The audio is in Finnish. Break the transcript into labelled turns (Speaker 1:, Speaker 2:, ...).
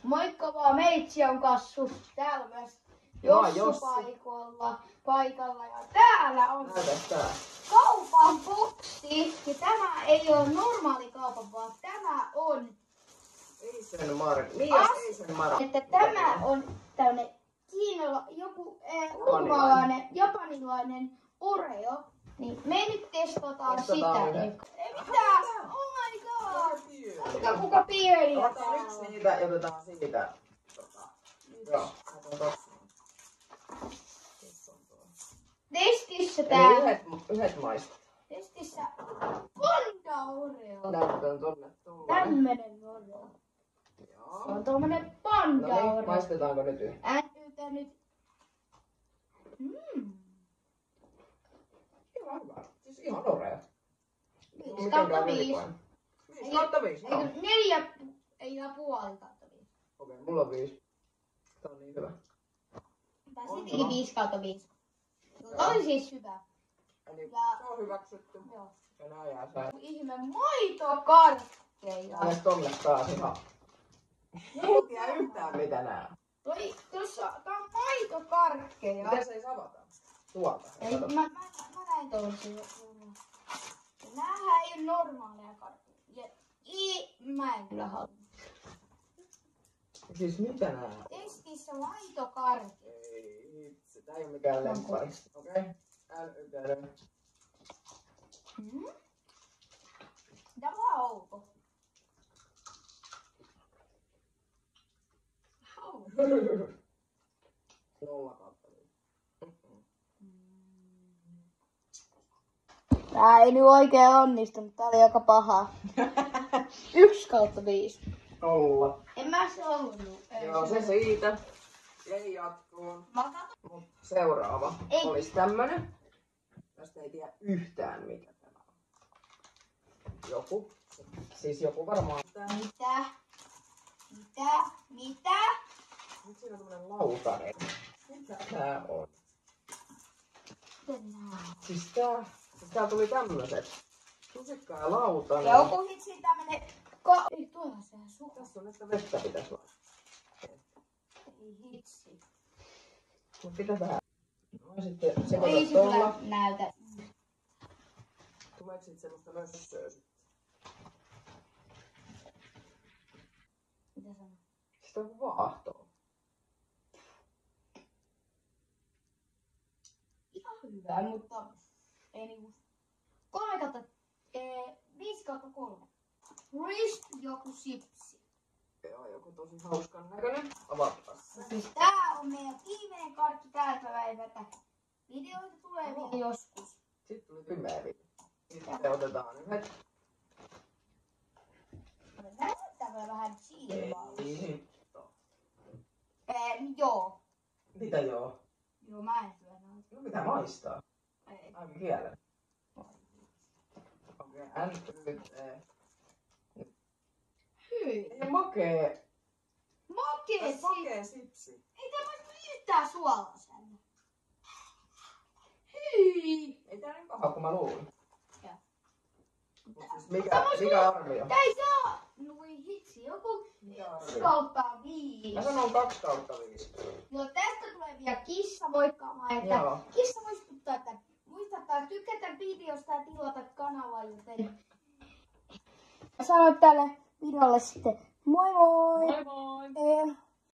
Speaker 1: Moikka vaan, meitsi on kassu. Täällä on myös Jossu paikalla ja täällä on kaupan boksi. Ja tämä ei ole normaali kaupan, vaan tämä on että tämä on tämmönen joku japanilainen Oreo. Niin me nyt testataan sitä. Ei mitään! Oh my god! Katsokaa kuka pieni on täällä.
Speaker 2: Miksi niitä otetaan siitä? Joo,
Speaker 1: Testissä täällä.
Speaker 2: Yhdet maistat.
Speaker 1: Testissä Panda Oreo.
Speaker 2: Näytetään tonne.
Speaker 1: Tämmönen Oreo.
Speaker 2: Joo.
Speaker 1: Se on tommonen Panda
Speaker 2: No niin,
Speaker 1: Oreo.
Speaker 2: maistetaanko nyt yhden?
Speaker 1: Äänyytä nyt.
Speaker 2: Ihan hyvä. Siis ihan Oreo.
Speaker 1: 5 kautta 5.
Speaker 2: 5 kautta 5, joo.
Speaker 1: 4 ja puoli kautta 5.
Speaker 2: Okei, mulla on 5. Tää on niin hyvä.
Speaker 1: Tai sittenkin 5 kautta 5. Oli siis hyvä.
Speaker 2: Eli
Speaker 1: Ja-
Speaker 2: se on hyväksytty.
Speaker 1: Joo.
Speaker 2: Ja nää jää sää.
Speaker 1: Ihme maitokarkkeja.
Speaker 2: Äänes tonne taas ihan. Ei tiedä yhtään mitä nää.
Speaker 1: Tää on maitokarkkeja.
Speaker 2: Miten se ei savata? Tuolta.
Speaker 1: Ei, mä näin toisin. Näähän ei oo normaaleja karkkeja. Mä en kyllä halua.
Speaker 2: Siis mitä nää?
Speaker 1: Testissä maitokarkkeja.
Speaker 2: Ei itse, tää ei oo mikään lemppari. Okei. N1.
Speaker 1: Tää on vähän outo.
Speaker 2: Nolla kautta.
Speaker 1: Tää ei nyt oikein onnistunut, tää oli aika paha. 1 kautta 5.
Speaker 2: Nolla.
Speaker 1: En mä se ollut.
Speaker 2: Joo, se siitä. Ei jatkuun. Mut seuraava
Speaker 1: Ei.
Speaker 2: olisi tämmönen. Tästä ei tiedä yhtään mikä tämä on. Joku. Siis joku varmaan.
Speaker 1: Mitä?
Speaker 2: Nyt siinä on tämmönen lautanen. Mitä tää on? Siis tää tuli tämmöset. Lusikka ja lautanen.
Speaker 1: Joku hitsi tämmönen... Ei tuolla sehän suka.
Speaker 2: Tässä on nyt vettä pitäis olla.
Speaker 1: Ei hitsi.
Speaker 2: Mut pitää vähän. No sitten
Speaker 1: Ei
Speaker 2: sekoita
Speaker 1: se
Speaker 2: tuolla.
Speaker 1: kyllä näytä.
Speaker 2: Tuleeko sit semmoista lössöä sit?
Speaker 1: Mitä sanoo?
Speaker 2: Sitä on vaahtoa.
Speaker 1: Ihan hyvä, mutta ei niinku... 3 kautta... 5 kautta 3. Wrist joku sipsi.
Speaker 2: Joo, joku tosi hauskan näköinen. Avataan.
Speaker 1: Siis tää on meidän viimeinen karkki tältä päivältä. Videoita tulee vielä joskus.
Speaker 2: Sitten tuli pimeä video. Sitten otetaan yhdet.
Speaker 1: Näyttävä vähän silmaa.
Speaker 2: Ei hitto.
Speaker 1: Joo.
Speaker 2: Mitä joo?
Speaker 1: Joo, mä en syö noita.
Speaker 2: No mitä maistaa?
Speaker 1: Ei.
Speaker 2: Aika kielen. Okei, nyt.
Speaker 1: Hyi.
Speaker 2: Ei makee.
Speaker 1: Makee
Speaker 2: sipsi.
Speaker 1: Ei tää maistu yhtään suolaiselle. Hyi.
Speaker 2: Ei tää niin paha kuin mä luulin.
Speaker 1: Joo.
Speaker 2: Mut siis mikä arvio?
Speaker 1: Tää ei saa. Nui hitsi, joku
Speaker 2: Mikä
Speaker 1: 1
Speaker 2: arvio?
Speaker 1: kautta 5.
Speaker 2: Mä sanon 2 kautta 5.
Speaker 1: No tästä tulee vielä kissa moikkaamaan, että
Speaker 2: Joo.
Speaker 1: kissa muistuttaa, että muistattaa tykätä videosta ja tilata kanavaa, joten sanoin tälle videolle sitten moi moi!
Speaker 2: Moi moi!